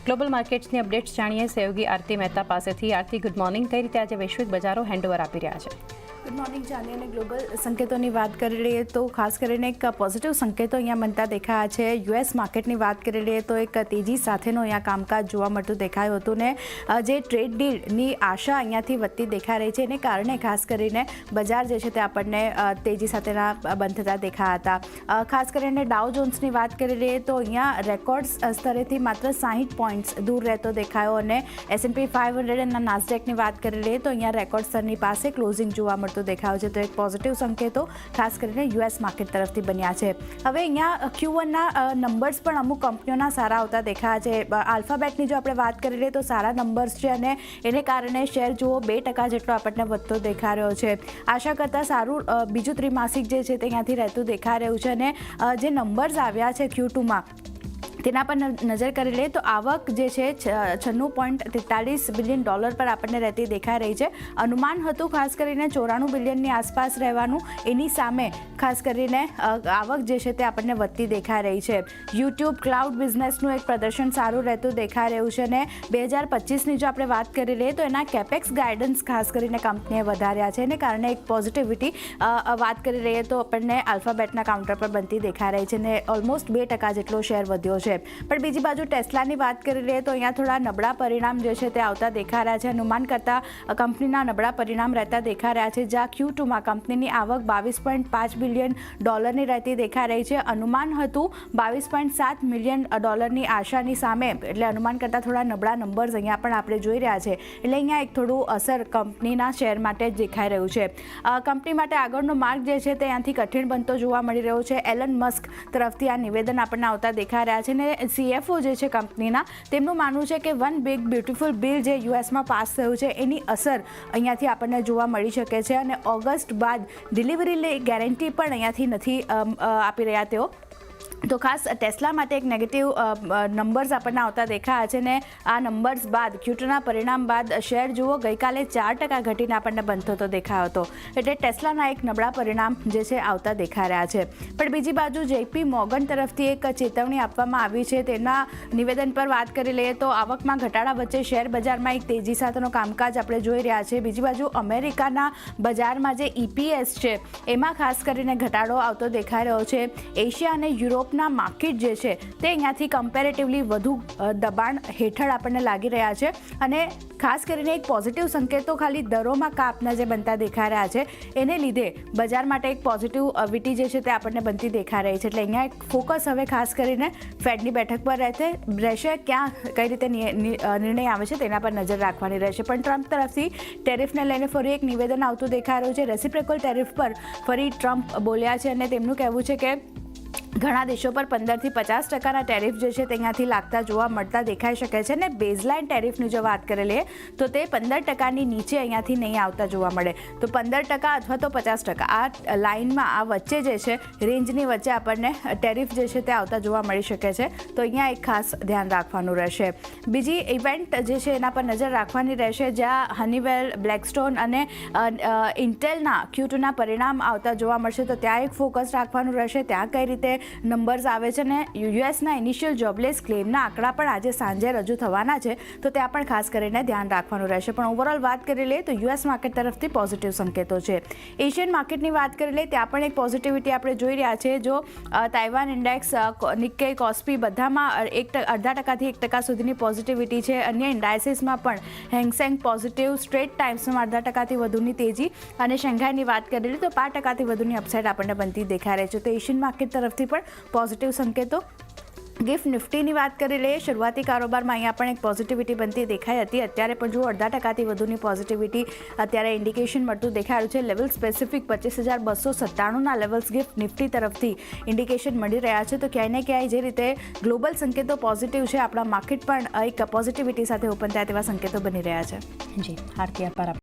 Global માર્કેટ્સની updates જાણીએ સહયોગી આરતી મહેતા પાસેથી। આરતી, ગુડ મોર્નિંગ। કઈ રીતે આજે વૈશ્વિક બજારો હેન્ડઓવર આપી રહ્યા છે? Good morning Jani. અને ગ્લોબલ સંકેતોની વાત કરી લઈએ તો ખાસ કરીને એક પોઝિટિવ સંકેતો અહીંયા બનતા દેખાયા છે। યુએસ માર્કેટની વાત કરી લઈએ તો એક તેજી સાથેનું અહીંયા કામકાજ જોવા મળતું દેખાયું હતું ને જે ટ્રેડ ડીલની આશા અહીંયાથી વધતી દેખાઈ રહી છે એને કારણે ખાસ કરીને બજાર જે છે તે આપણને તેજી સાથેના બંધ થતા દેખાયા હતા। ખાસ કરીને ડાઉ જોન્સની વાત કરી લઈએ તો અહીંયા રેકોર્ડ સ્તરેથી માત્ર 60 પોઈન્ટ્સ દૂર રહેતો દેખાયો અને S&P 500 અને નાસ્ડેકની વાત કરી લઈએ તો અહીંયા રેકોર્ડ સ્તરની પાસે ક્લોઝિંગ જોવા મળતું દેખાયો છે। તો એક પોઝિટિવ સંકેતો ખાસ કરીને યુએસ માર્કેટ તરફથી બન્યા છે। હવે અહીંયા Q1ના નંબર્સ પણ અમુક કંપનીઓના સારા આવતા દેખાયા છે। આલ્ફાબેટની જો આપણે વાત કરી લઈએ તો સારા નંબર્સ છે અને એને કારણે શેર જુઓ 2% જેટલો આપણને વધતો દેખાઈ રહ્યો છે। આશા કરતાં સારું બીજું ત્રિમાસિક જે છે તે અહીંયાથી રહેતું દેખાઈ રહ્યું છે અને જે નંબર્સ આવ્યા છે Q2માં તેના પર નજર કરી લઈએ તો આવક જે છે $96.43 બિલિયન પર આપણને રહેતી દેખાઈ રહી છે। અનુમાન હતું ખાસ કરીને 94 બિલિયનની આસપાસ રહેવાનું, એની સામે ખાસ કરીને આવક જે છે તે આપણને વધતી દેખાઈ રહી છે। યુટ્યુબ ક્લાઉડ બિઝનેસનું એક પ્રદર્શન સારું રહેતું દેખાઈ રહ્યું છે અને 2025ની જો આપણે વાત કરી લઈએ તો એના કેપેક્સ ગાઈડન્સ ખાસ કરીને કંપનીએ વધાર્યા છે એને કારણે એક પોઝિટિવિટી વાત કરી લઈએ તો આપણને આલ્ફાબેટના કાઉન્ટર પર બનતી દેખાઈ રહી છે અને ઓલમોસ્ટ 2% જેટલો શેર વધ્યો છે। પણ બીજી બાજુ ટેસ્લાની વાત કરી લઈએ તો અહીંયા થોડા નબળા પરિણામ જે છે તે આવતા દેખાઈ રહ્યા છે। અનુમાન કરતાં કંપનીના નબળા પરિણામ રહેતા દેખાઈ રહ્યા છે, જ્યાં Q2માં કંપનીની આવક $22.5 બિલિયન રહેતી દેખાઈ રહી છે। અનુમાન હતું $22.7 બિલિયન ની આશાની સામે, એટલે અનુમાન કરતાં થોડા નબળા નંબર્સ અહીંયા પણ આપણે જોઈ રહ્યા છે। એટલે અહીંયા એક થોડું અસર કંપનીના શેર માટે જ દેખાઈ રહ્યું છે। કંપની માટે આગળનો માર્ગ જે છે તે અહીંયાથી કઠિન બનતો જોવા મળી રહ્યો છે। એલન મસ્ક તરફથી આ નિવેદન આપણને આવતા દેખાઈ રહ્યા છે અને CFO જે છે કંપનીના તેમનું માનવું છે કે વન બિગ બ્યુટીફુલ બિલ જે યુએસમાં પાસ થયું છે એની અસર અહીંયાથી આપણને જોવા મળી શકે છે અને ઓગસ્ટ બાદ ડિલિવરી ગેરંટી પણ અહીંયાથી નથી આપી રહ્યા તેઓ। તો ખાસ ટેસ્લા માટે એક નેગેટિવ નંબર્સ આપણને આવતા દેખાયા છે ને આ નંબર્સ બાદ Q2ના પરિણામ બાદ શેર જુઓ ગઈકાલે 4% ઘટીને આપણને બંધ થતો દેખાયો હતો। એટલે ટેસ્લાના એક નબળા પરિણામ જે છે આવતા દેખાઈ રહ્યા છે। પણ બીજી બાજુ JP મોર્ગન તરફથી એક ચેતવણી આપવામાં આવી છે। તેના નિવેદન પર વાત કરી લઈએ તો આવકમાં ઘટાડા વચ્ચે શેર બજારમાં એક તેજી સાથેનો કામકાજ આપણે જોઈ રહ્યા છે। બીજી બાજુ અમેરિકાના બજારમાં જે EPS છે એમાં ખાસ કરીને ઘટાડો આવતો દેખાઈ રહ્યો છે। એશિયા અને યુરોપ ના માર્કેટ જે છે તે અહીંયાથી કમ્પેરેટિવલી વધુ દબાણ હેઠળ આપણને લાગી રહ્યા છે અને ખાસ કરીને એક પોઝિટિવ સંકેતો ખાલી દરોમાં કાપના જે બનતા દેખાઈ રહ્યા છે એને લીધે બજાર માટે એક પોઝિટિવિટી જે છે તે આપણને બનતી દેખાઈ રહી છે। એટલે અહીંયા એક ફોકસ હવે ખાસ કરીને ફેડની બેઠક પર રહેશે, ક્યાં કઈ રીતે નિર્ણય આવે છે તેના પર નજર રાખવાની રહેશે। પણ ટ્રમ્પ તરફથી ટેરિફને લઈને ફરી એક નિવેદન આવતું દેખાઈ રહ્યું છે। રેસિપ્રોકલ ટેરિફ પર ફરી ટ્રમ્પ બોલ્યા છે અને તેમનું કહેવું છે કે ઘણા દેશો પર 15 થી 50% ટેરિફ જે છે તે અહીંયાથી લાગતા જોવા મળતા દેખાઈ શકે છે અને બેઝલાઇન ટેરિફની જો વાત કરી લઈએ તો તે 15%ની નીચે અહીંયાથી નહીં આવતા જોવા મળે। તો 15% અથવા તો 50% આ લાઇનમાં આ વચ્ચે જે છે રેન્જની વચ્ચે આપણને ટેરિફ જે છે તે આવતા જોવા મળી શકે છે। તો અહીંયા એક ખાસ ધ્યાન રાખવાનું રહેશે। બીજી ઇવેન્ટ જે છે એના પર નજર રાખવાની રહેશે, જ્યાં હનીવેલ, બ્લેકસ્ટોન અને ઇન્ટેલના Q2ના પરિણામ આવતા જોવા મળશે। તો ત્યાં એક ફોકસ રાખવાનું રહેશે, ત્યાં કઈ રીતે નંબર્સ આવે છે અને યુએસના ઇનિશિયલ જોબલેસ ક્લેમના આંકડા પણ આજે સાંજે રજૂ થવાના છે, તો ત્યાં પણ ખાસ કરીને ધ્યાન રાખવાનું રહેશે। પણ ઓવરઓલ વાત કરી લઈએ તો યુએસ માર્કેટ તરફથી પોઝિટિવ સંકેતો છે। એશિયન માર્કેટની વાત કરી લઈએ ત્યાં પણ એક પોઝિટિવિટી આપણે જોઈ રહ્યા છે। જો તાઇવાન ઇન્ડેક્સ, નિક્કેઈ, કોસ્પી બધામાં 0.5% થી 1% સુધીની પોઝિટિવિટી છે। અન્ય ઇન્ડાઇસીસમાં પણ હેંગસેંગ પોઝિટિવ, સ્ટ્રેટ ટાઈમ્સમાં 0.5%થી વધુની તેજી અને શંઘાઈની વાત કરી લઈએ તો 5%થી વધુની અપસાઇડ આપણને બનતી દેખાઈ રહી છે। તો એશિયન માર્કેટ તરફથી પણ પોઝિટિવ સંકેતો। ગિફ્ટ નિફ્ટીની વાત કરી લઈએ, શરૂઆતી કારોબારમાં અહીંયા પણ એક પોઝિટિવિટી બનતી દેખાઈ હતી। અત્યારે પણ જો 0.5%થી વધુની પોઝિટિવિટી અત્યારે ઇન્ડિકેશન મળતું દેખાયું છે। લેવલ સ્પેસિફિક 25,297ના લેવલ્સ ગિફ્ટ નિફ્ટી તરફથી ઇન્ડિકેશન મળી રહ્યા છે। તો ક્યાંય ને ક્યાંય જે રીતે ગ્લોબલ સંકેતો પોઝિટિવ છે, આપણા માર્કેટ પણ એક પોઝિટિવિટી સાથે ઓપન થાય તેવા સંકેતો બની રહ્યા છે। જી આરતી, આભાર.